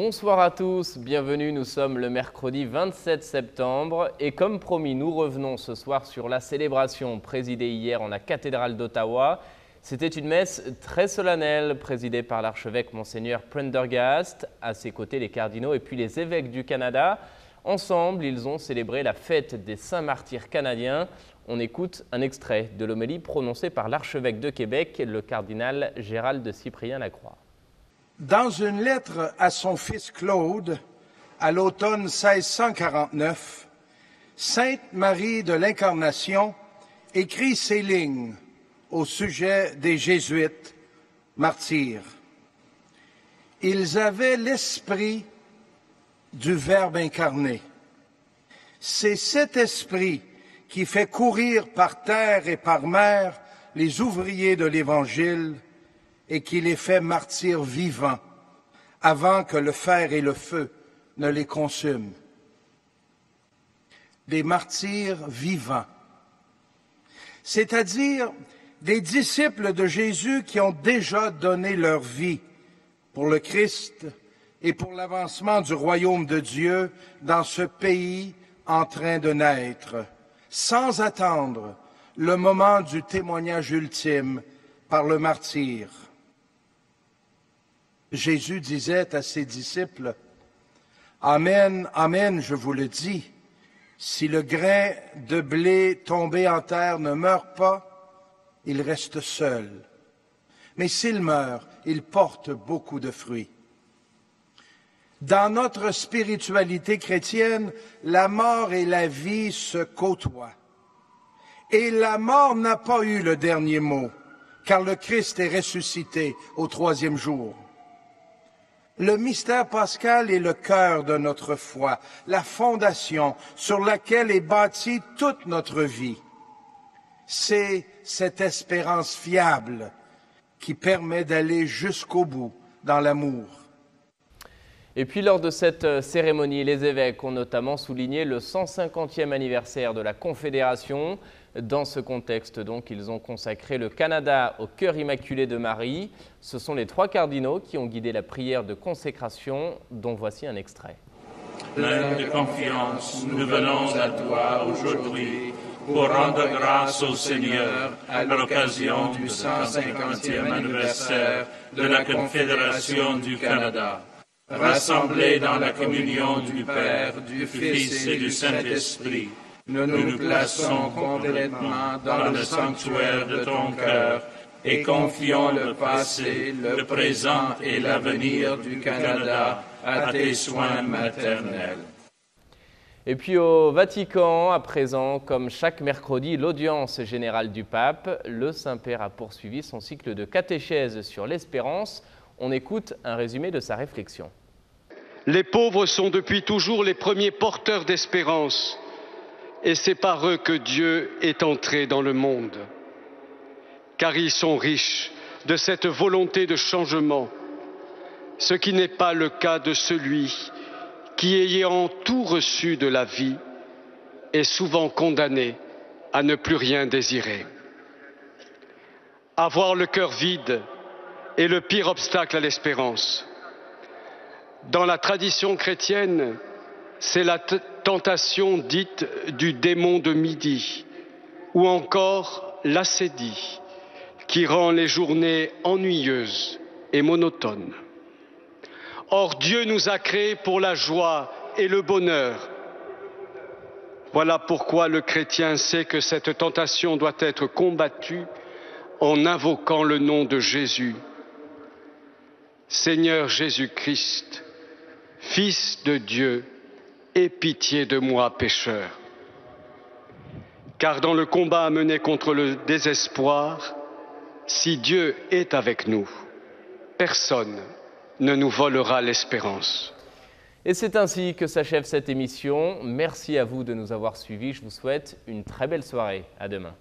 Bonsoir à tous, bienvenue, nous sommes le mercredi 27 septembre et comme promis, nous revenons ce soir sur la célébration présidée hier en la cathédrale d'Ottawa. C'était une messe très solennelle présidée par l'archevêque Monseigneur Prendergast, à ses côtés les cardinaux et puis les évêques du Canada. Ensemble, ils ont célébré la fête des saints martyrs canadiens. On écoute un extrait de l'homélie prononcée par l'archevêque de Québec, le cardinal Gérald Cyprien Lacroix. Dans une lettre à son fils Claude, à l'automne 1649, Sainte Marie de l'Incarnation écrit ces lignes au sujet des Jésuites martyrs. Ils avaient l'esprit du Verbe incarné. C'est cet esprit qui fait courir par terre et par mer les ouvriers de l'Évangile et qui les fait martyrs vivants avant que le fer et le feu ne les consument. Des martyrs vivants, c'est-à-dire des disciples de Jésus qui ont déjà donné leur vie pour le Christ et pour l'avancement du royaume de Dieu dans ce pays en train de naître, sans attendre le moment du témoignage ultime par le martyr. Jésus disait à ses disciples, « Amen, amen, je vous le dis, si le grain de blé tombé en terre ne meurt pas, il reste seul. Mais s'il meurt, il porte beaucoup de fruits. » Dans notre spiritualité chrétienne, la mort et la vie se côtoient. Et la mort n'a pas eu le dernier mot, car le Christ est ressuscité au troisième jour. Le mystère pascal est le cœur de notre foi, la fondation sur laquelle est bâtie toute notre vie. C'est cette espérance fiable qui permet d'aller jusqu'au bout dans l'amour. Et puis lors de cette cérémonie, les évêques ont notamment souligné le 150e anniversaire de la Confédération. Dans ce contexte, donc, ils ont consacré le Canada au cœur immaculé de Marie. Ce sont les 3 cardinaux qui ont guidé la prière de consécration, dont voici un extrait. Plein de confiance, nous venons à toi aujourd'hui pour rendre grâce au Seigneur à l'occasion du 150e anniversaire de la Confédération du Canada. Rassemblés dans la communion du Père, du Fils et du Saint-Esprit, nous nous plaçons complètement dans le sanctuaire de ton cœur et confions le passé, le présent et l'avenir du Canada à tes soins maternels. Et puis au Vatican, à présent, comme chaque mercredi, l'audience générale du pape, le Saint-Père a poursuivi son cycle de catéchèse sur l'espérance. On écoute un résumé de sa réflexion. Les pauvres sont depuis toujours les premiers porteurs d'espérance. Et c'est par eux que Dieu est entré dans le monde. Car ils sont riches de cette volonté de changement, ce qui n'est pas le cas de celui qui, ayant tout reçu de la vie, est souvent condamné à ne plus rien désirer. Avoir le cœur vide est le pire obstacle à l'espérance. Dans la tradition chrétienne, c'est la tentation dite du démon de midi, ou encore l'ascédie, qui rend les journées ennuyeuses et monotones. Or, Dieu nous a créés pour la joie et le bonheur. Voilà pourquoi le chrétien sait que cette tentation doit être combattue en invoquant le nom de Jésus. Seigneur Jésus-Christ, Fils de Dieu, aie pitié de moi, pécheur. Car dans le combat à mener contre le désespoir, si Dieu est avec nous, personne ne nous volera l'espérance. Et c'est ainsi que s'achève cette émission. Merci à vous de nous avoir suivis. Je vous souhaite une très belle soirée. À demain.